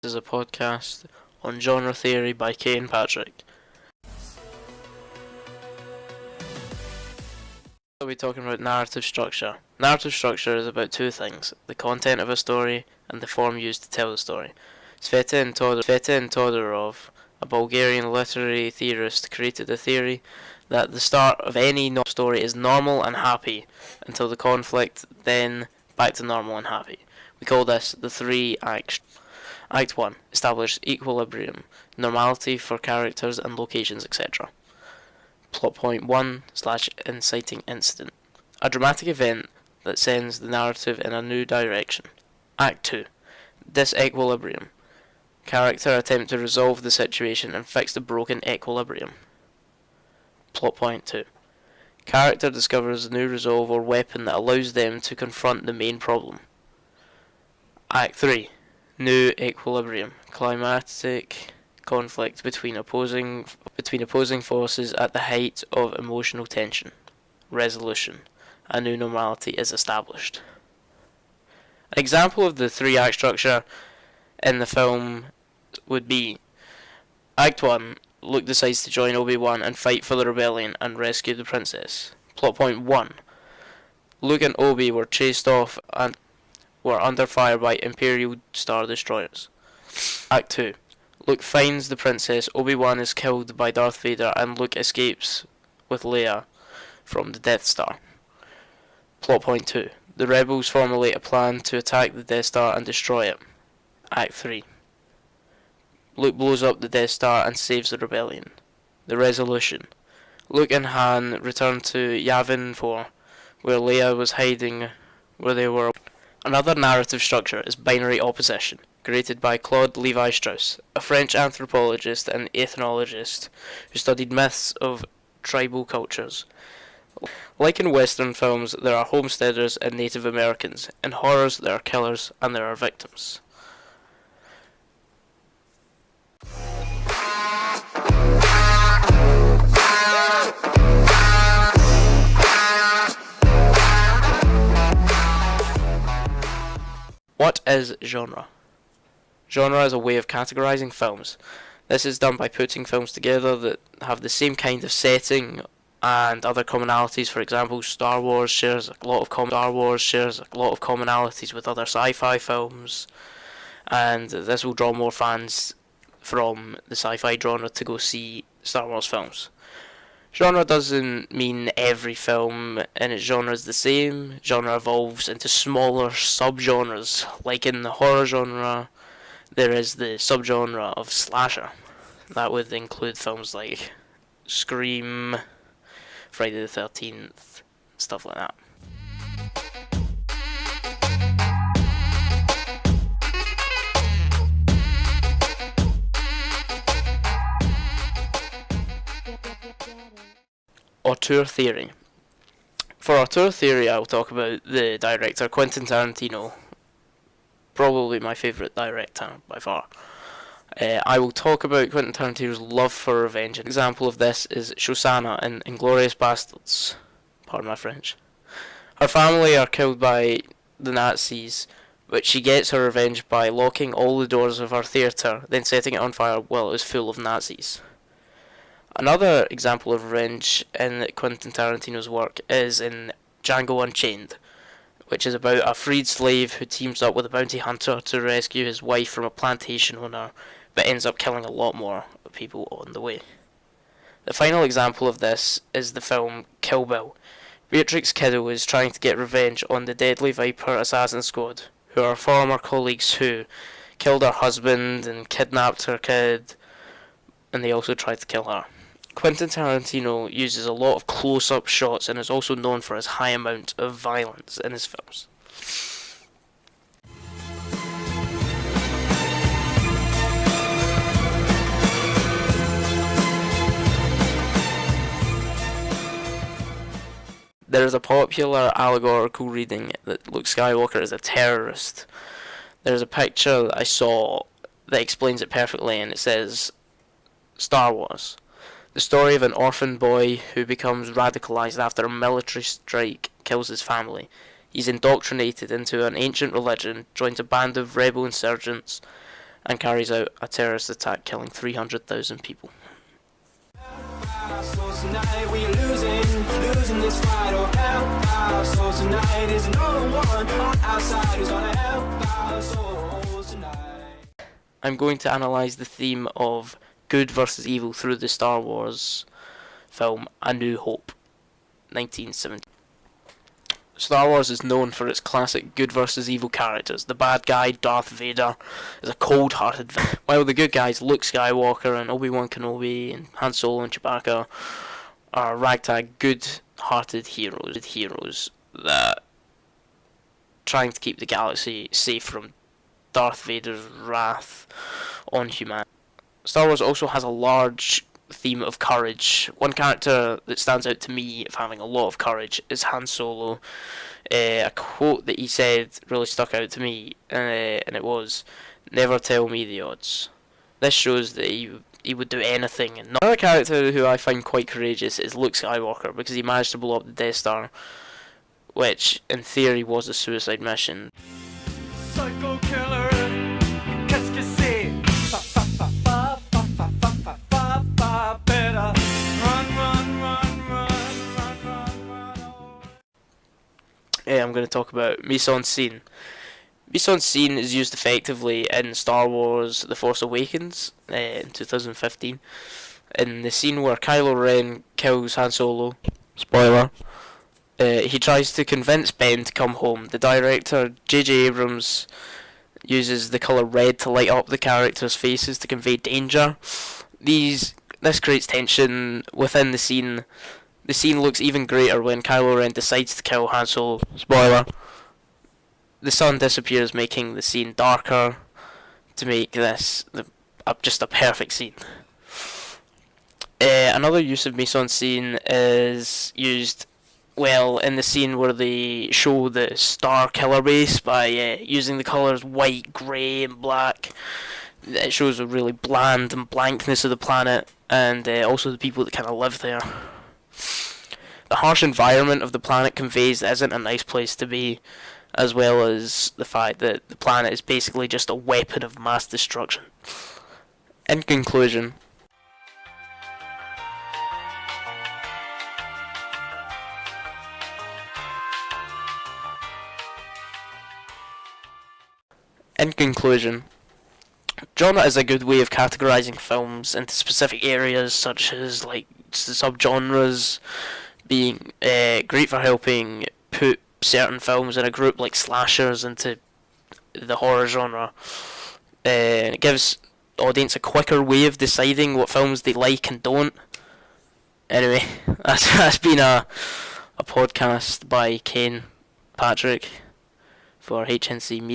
Is a podcast on genre theory by Kate and Patrick. We'll be talking about narrative structure. Narrative structure is about two things: the content of a story and the form used to tell the story. Svetlana Todorov, a Bulgarian literary theorist, created a theory that the start of any story is normal and happy until the conflict, then back to normal and happy. We call this the three act. Act 1. Establish equilibrium, normality for characters and locations, etc. Plot point 1/inciting incident. A dramatic event that sends the narrative in a new direction. Act 2. Disequilibrium. Character attempt to resolve the situation and fix the broken equilibrium. Plot point 2. Character discovers a new resolve or weapon that allows them to confront the main problem. Act 3. New equilibrium. Climatic conflict between opposing forces at the height of emotional tension. Resolution. A new normality is established. An example of the three-act structure in the film would be Act 1. Luke decides to join Obi-Wan and fight for the rebellion and rescue the princess. Plot point 1. Luke and Obi were chased off and were under fire by Imperial Star Destroyers. Act 2. Luke finds the princess, Obi-Wan is killed by Darth Vader, and Luke escapes with Leia from the Death Star. Plot point 2. The rebels formulate a plan to attack the Death Star and destroy it. Act 3. Luke blows up the Death Star and saves the rebellion. The resolution. Luke and Han return to Yavin 4, where Leia was hiding where they were. Another narrative structure is binary opposition, created by Claude Lévi-Strauss, a French anthropologist and ethnologist who studied myths of tribal cultures. Like in Western films, there are homesteaders and Native Americans. In horrors, there are killers and there are victims. What is genre? Genre is a way of categorizing films. This is done by putting films together that have the same kind of setting and other commonalities. For example, Star Wars shares a lot of commonalities with other sci-fi films, and this will draw more fans from the sci-fi genre to go see Star Wars films. Genre doesn't mean every film in its genre is the same. Genre evolves into smaller subgenres. Like in the horror genre, there is the subgenre of slasher. That would include films like Scream, Friday the 13th, stuff like that. Auteur theory. For auteur theory, I will talk about the director Quentin Tarantino, probably my favourite director by far. I will talk about Quentin Tarantino's love for revenge. An example of this is Shosanna in Inglourious Basterds. Pardon my French. Her family are killed by the Nazis, but she gets her revenge by locking all the doors of her theatre, then setting it on fire while it was full of Nazis. Another example of revenge in Quentin Tarantino's work is in Django Unchained, which is about a freed slave who teams up with a bounty hunter to rescue his wife from a plantation owner, but ends up killing a lot more people on the way. The final example of this is the film Kill Bill. Beatrix Kiddo is trying to get revenge on the Deadly Viper assassin squad, who are former colleagues who killed her husband and kidnapped her kid, and they also tried to kill her. Quentin Tarantino uses a lot of close-up shots and is also known for his high amount of violence in his films. There is a popular allegorical reading that Luke Skywalker is a terrorist. There is a picture that I saw that explains it perfectly, and it says, Star Wars. The story of an orphan boy who becomes radicalized after a military strike kills his family. He's indoctrinated into an ancient religion, joins a band of rebel insurgents, and carries out a terrorist attack killing 300,000 people. Tonight we losing this fight, or help our souls tonight. Is no one on our side who's gonna help our souls tonight. I'm going to analyse the theme of good versus evil through the Star Wars film A New Hope, 1970. Star Wars is known for its classic good versus evil characters. The bad guy, Darth Vader, is a cold-hearted villain, while the good guys, Luke Skywalker and Obi-Wan Kenobi and Han Solo and Chewbacca, are ragtag good-hearted heroes that trying to keep the galaxy safe from Darth Vader's wrath on humanity. Star Wars also has a large theme of courage. One character that stands out to me of having a lot of courage is Han Solo. A quote that he said really stuck out to me, and it was, "Never tell me the odds." This shows that he would do anything. And another character who I find quite courageous is Luke Skywalker, because he managed to blow up the Death Star, which in theory was a suicide mission. Psycho killer, qu'est-ce que c'est? Better run. I'm going to talk about mise-en-scene. Mise-en-scene is used effectively in Star Wars The Force Awakens in 2015. In the scene where Kylo Ren kills Han Solo, spoiler, he tries to convince Ben to come home. The director, J.J. Abrams, uses the colour red to light up the characters' faces to convey danger. This creates tension within the scene. The scene looks even greater when Kylo Ren decides to kill Han Solo. Spoiler. The sun disappears, making the scene darker to make this just a perfect scene. Another use of mise-en-scene is used in the scene where they show the Star Killer base by using the colours white, grey and black. It shows a really bland and blankness of the planet, and also the people that kind of live there. The harsh environment of the planet conveys that it isn't a nice place to be, as well as the fact that the planet is basically just a weapon of mass destruction. In conclusion, genre is a good way of categorizing films into specific areas, such as like subgenres, being great for helping put certain films in a group like slashers into the horror genre. It gives audience a quicker way of deciding what films they like and don't. Anyway, that's been a podcast by Ken Patrick for HNC Media.